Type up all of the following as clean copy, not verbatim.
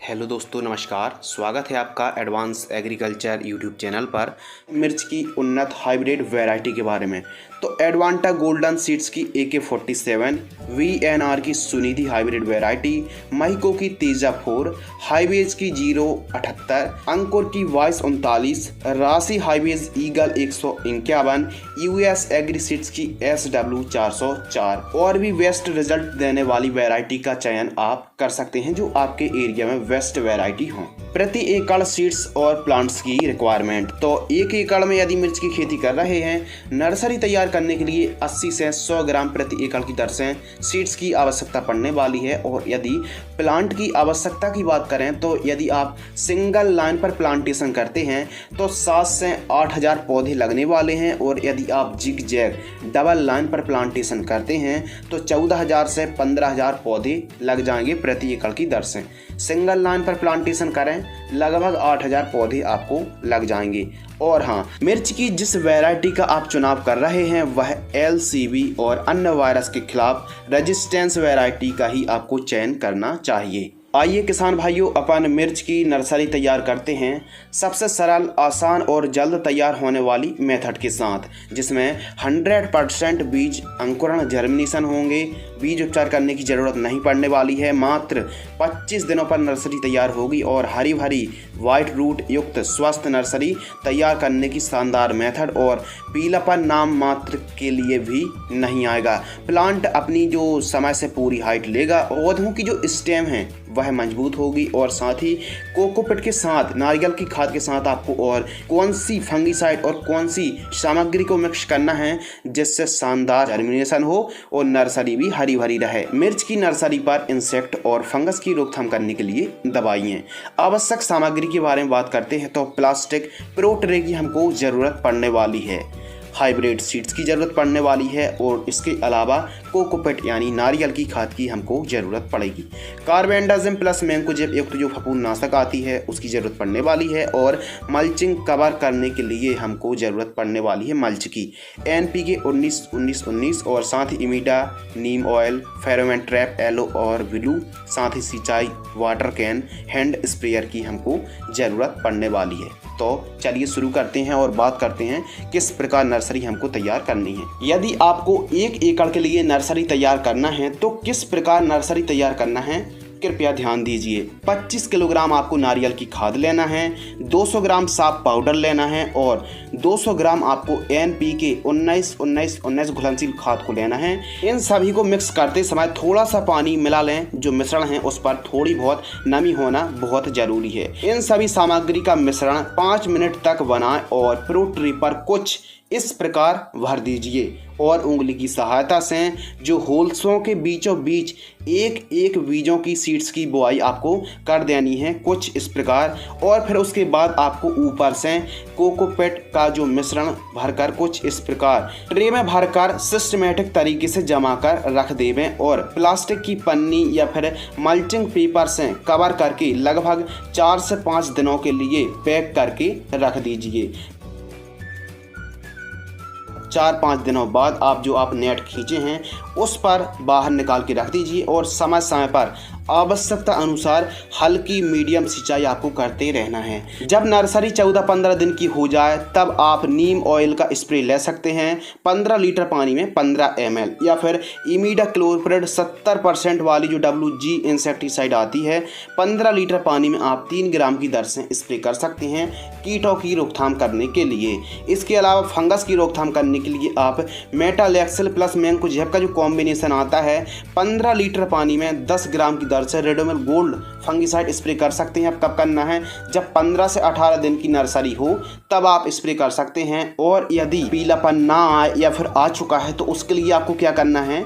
Hello दोस्तों, नमस्कार। स्वागत है आपका एडवांस एग्रीकल्चर यूट्यूब चैनल पर। मिर्च की उन्नत हाइब्रिड वैरायटी के बारे में तो एडवांटा गोल्डन सीड्स की AK-47, VNR की सुनिधि हाइब्रिड वैरायटी, महिको की तेजा 4, हाईवेज की 078, अंकुर की वाइस 39, राशि highways eagle 151, US agree seeds की SW 404 और भी बेस्ट रिजल्ट देने वाली वैरायटी का चयन आप कर सकते हैं जो आपके एरिया में बेस्ट वैरायटी हो। प्रति एकड़ सीड्स और प्लांट्स की रिक्वायरमेंट तो 1 एकड़ में यदि मिर्च की खेती कर रहे हैं, नर्सरी तैयार करने के लिए 80 से 100 ग्राम प्रति एकड़ की दर से सीड्स की आवश्यकता पड़ने वाली है। और यदि प्लांट की आवश्यकता की बात करें तो यदि आप सिंगल लाइन पर प्लांटेशन करते हैं तो 7 से 8,000 पौधे लगने वाले हैं। और यदि आप जिग जैग डबल लाइन पर प्लांटेशन करते हैं तो 14,000 से 15,000 पौधे लग जाएंगे प्रति एकड़ की दर से। सिंगल लाइन पर प्लांटेशन करें लगभग 8,000 पौधे आपको लग जाएंगे। और हाँ, मिर्च की जिस वैरायटी का आप चुनाव कर रहे हैं वह LCV और अन्य वायरस के खिलाफ रेजिस्टेंस वैरायटी का ही आपको चयन करना चाहिए। आइए किसान भाइयों, अपन मिर्च की नर्सरी तैयार करते हैं सबसे सरल, आसान और जल्द तैयार होने वाली मेथड के साथ, जिसमें 100% बीज अंकुरण जर्मिनेशन होंगे। बीज उपचार करने की ज़रूरत नहीं पड़ने वाली है। मात्र 25 दिनों पर नर्सरी तैयार होगी और हरी भरी वाइट रूट युक्त स्वस्थ नर्सरी तैयार करने की शानदार मेथड। और पीलापन नाम मात्र के लिए भी नहीं आएगा। प्लांट अपनी जो समय से पूरी हाइट लेगा, पौधों की जो स्टेम है वह मजबूत होगी। और साथ ही कोकोपिट के साथ, नारियल की खाद के साथ आपको और कौन सी फंगीसाइड और कौन सी सामग्री को मिक्स करना है जिससे शानदार जर्मिनेशन हो और नर्सरी भी हरी भरी रहे। मिर्च की नर्सरी पर इंसेक्ट और फंगस की रोकथाम करने के लिए दवाइयाँ। आवश्यक सामग्री के बारे में बात करते हैं तो प्लास्टिक प्रो ट्रे की हमको ज़रूरत पड़ने वाली है, हाइब्रिड सीड्स की ज़रूरत पड़ने वाली है और इसके अलावा कोकोपिट यानी नारियल की खाद की हमको ज़रूरत पड़ेगी। कार्बेंडाजिम प्लस मैंकोजेब युक्त जो फफूंदनाशक आती है उसकी ज़रूरत पड़ने वाली है। और मल्चिंग कवर करने के लिए हमको ज़रूरत पड़ने वाली है मल्च की, NPK 19-19-19 और साथ ही इमीडा, नीम ऑयल, फेरोमोन ट्रैप, येलो और ब्लू, साथ ही सिंचाई वाटर कैन, हैंड स्प्रेयर की हमको ज़रूरत पड़ने वाली है। तो चलिए शुरू करते हैं और बात करते हैं किस प्रकार नर्सरी हमको तैयार करनी है। यदि आपको 1 एकड़ के लिए नर्सरी तैयार करना है तो किस प्रकार नर्सरी तैयार करना है कृपया ध्यान दीजिए। 25 किलोग्राम आपको नारियल की खाद लेना है, 200 ग्राम साफ पाउडर लेना है और 200 ग्राम आपको NPK 19-19-19 घुलनशील खाद को लेना है। इन सभी को मिक्स करते समय थोड़ा सा पानी मिला लें। जो मिश्रण है उस पर थोड़ी बहुत नमी होना बहुत ज़रूरी है। इन सभी सामग्री का मिश्रण 5 मिनट तक बनाएं और प्रो ट्रे पर कुछ इस प्रकार भर दीजिए और उंगली की सहायता से जो होल्सों के बीचों बीच एक एक बीजों की सीड्स की बुआई आपको कर देनी है कुछ इस प्रकार। और फिर उसके बाद आपको ऊपर से कोकोपिट का जो मिश्रण भरकर कुछ इस प्रकार ट्रे में भरकर सिस्टमेटिक तरीके से जमा कर रख देवें और प्लास्टिक की पन्नी या फिर मल्चिंग पेपर से कवर करके लगभग 4 से 5 दिनों के लिए पैक करके रख दीजिए। 4-5 दिनों बाद आप नेट खींचे हैं उस पर बाहर निकाल के रख दीजिए और समय समय पर आवश्यकता अनुसार हल्की मीडियम सिंचाई आपको करते रहना है। जब नर्सरी 14-15 दिन की हो जाए तब आप नीम ऑयल का स्प्रे ले सकते हैं 15 लीटर पानी में 15 ml, या फिर इमीडाक्लोप्रिड 70% वाली जो WG इंसेक्टिसाइड आती है 15 लीटर पानी में आप 3 ग्राम की दर से स्प्रे कर सकते हैं कीटों की रोकथाम करने के लिए। इसके अलावा फंगस की रोकथाम करने के लिए आप मेटालेक्सिल प्लस मैंकोजेब का जो कॉम्बिनेशन आता है 15 लीटर पानी में 10 ग्राम की दर से रेडोमिल गोल्ड फंगीसाइड स्प्रे कर सकते हैं। अब कब करना है? जब 15 से 18 दिन की नर्सरी हो तब आप स्प्रे कर सकते हैं। और यदि पीलापन ना आए या फिर आ चुका है तो उसके लिए आपको क्या करना है?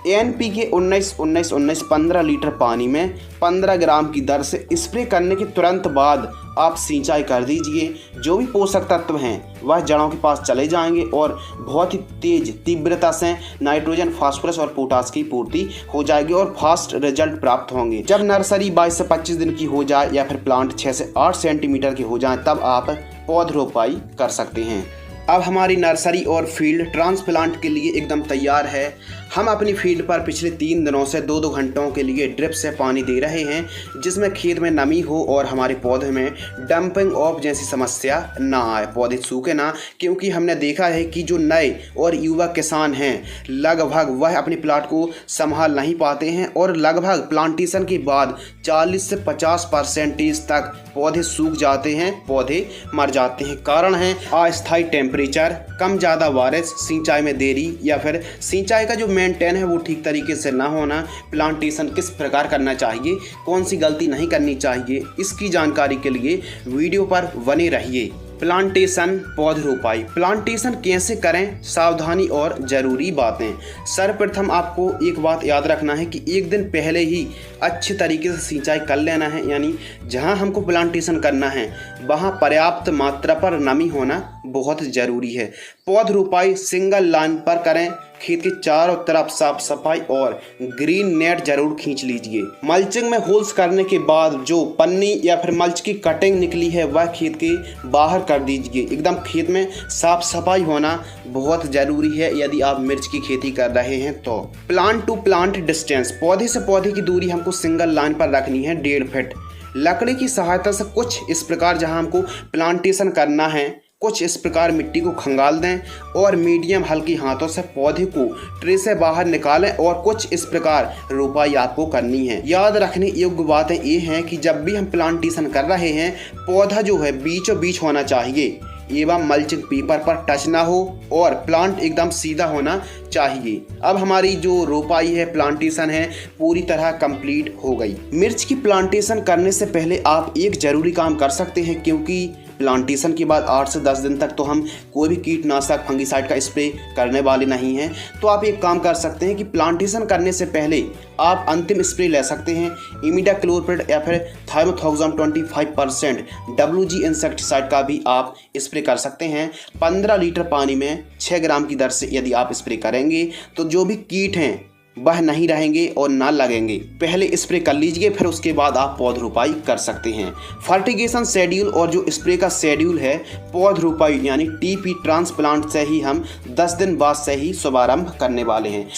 NPK 19-19-19 15 लीटर पानी में 15 ग्राम की दर से स्प्रे करने के तुरंत बाद आप सिंचाई कर दीजिए। जो भी पोषक तत्व हैं वह जड़ों के पास चले जाएंगे और बहुत ही तेज तीव्रता से नाइट्रोजन, फास्फोरस और पोटास की पूर्ति हो जाएगी और फास्ट रिजल्ट प्राप्त होंगे। जब नर्सरी 22 से 25 दिन की हो जाए या फिर प्लांट 6 से 8 सेंटीमीटर के हो जाए तब आप पौध रोपाई कर सकते हैं। अब हमारी नर्सरी और फील्ड ट्रांसप्लांट के लिए एकदम तैयार है। हम अपनी फील्ड पर पिछले 3 दिनों से 2-2 घंटों के लिए ड्रिप से पानी दे रहे हैं, जिसमें खेत में नमी हो और हमारे पौधे में डंपिंग ऑफ जैसी समस्या ना आए, पौधे सूखे ना। क्योंकि हमने देखा है कि जो नए और युवा किसान हैं लगभग वह अपने प्लाट को संभाल नहीं पाते हैं और लगभग प्लांटेशन के बाद 40 से 50% तक पौधे सूख जाते हैं, पौधे मर जाते हैं। कारण है अस्थायी टेम्परेचर, कम ज़्यादा बारिश, सिंचाई में देरी या फिर सिंचाई का जो मेंटेन है वो ठीक तरीके से ना होना, प्लांटेशन किस प्रकार करना चाहिए, कौन सी गलती नहीं करनी चाहिए, इसकी जानकारी के लिए वीडियो पर बने रहिए। प्लांटेशन पौधरोपाई, प्लांटेशन कैसे करें, सावधानी और ज़रूरी बातें। सर्वप्रथम आपको एक बात याद रखना है कि एक दिन पहले ही अच्छे तरीके से सिंचाई कर लेना है, यानी जहां हमको प्लांटेशन करना है वहां पर्याप्त मात्रा पर नमी होना बहुत ज़रूरी है। पौधरोपाई सिंगल लाइन पर करें, खेत के चारों तरफ साफ सफाई और ग्रीन नेट जरूर खींच लीजिए। मल्चिंग में होल्स करने के बाद जो पन्नी या फिर मल्च की कटिंग निकली है वह खेत के बाहर कर दीजिए। एकदम खेत में साफ सफाई होना बहुत ज़रूरी है यदि आप मिर्च की खेती कर रहे हैं तो। प्लांट टू प्लांट डिस्टेंस, पौधे से पौधे की दूरी हमको सिंगल लाइन पर रखनी है 1.5 फीट। लकड़ी की सहायता से कुछ इस प्रकार जहां हमको प्लांटेशन करना है कुछ इस प्रकार मिट्टी को खंगाल दें और मीडियम हल्की हाथों से पौधे को ट्रे से बाहर निकालें और कुछ इस प्रकार रोपाई आपको करनी है। याद रखने योग्य बातें ये हैं कि जब भी हम प्लांटेशन कर रहे हैं पौधा जो है बीचों बीच होना चाहिए एवं मल्चिंग पेपर पर टच ना हो और प्लांट एकदम सीधा होना चाहिए। अब हमारी जो रोपाई है प्लांटेशन है पूरी तरह कंप्लीट हो गई। मिर्च की प्लांटेशन करने से पहले आप एक ज़रूरी काम कर सकते हैं, क्योंकि प्लांटेशन के बाद 8 से 10 दिन तक तो हम कोई भी कीटनाशक फंगीसाइड का स्प्रे करने वाले नहीं हैं। तो आप एक काम कर सकते हैं कि प्लांटेशन करने से पहले आप अंतिम स्प्रे ले सकते हैं इमिडाक्लोप्रिड या फिर थाइमोथोक्साम 25% WG इंसेक्टिसाइड का भी आप स्प्रे कर सकते हैं। 15 लीटर पानी में 6 ग्राम की दर से यदि आप स्प्रे करेंगे तो जो भी कीट हैं वह नहीं रहेंगे और ना लगेंगे। पहले स्प्रे कर लीजिए, फिर उसके बाद आप पौधरोपाई कर सकते हैं। फर्टिगेशन शेड्यूल और जो स्प्रे का शेड्यूल है पौधरोपाई यानी TP ट्रांसप्लांट से ही हम 10 दिन बाद से ही शुभारंभ करने वाले हैं।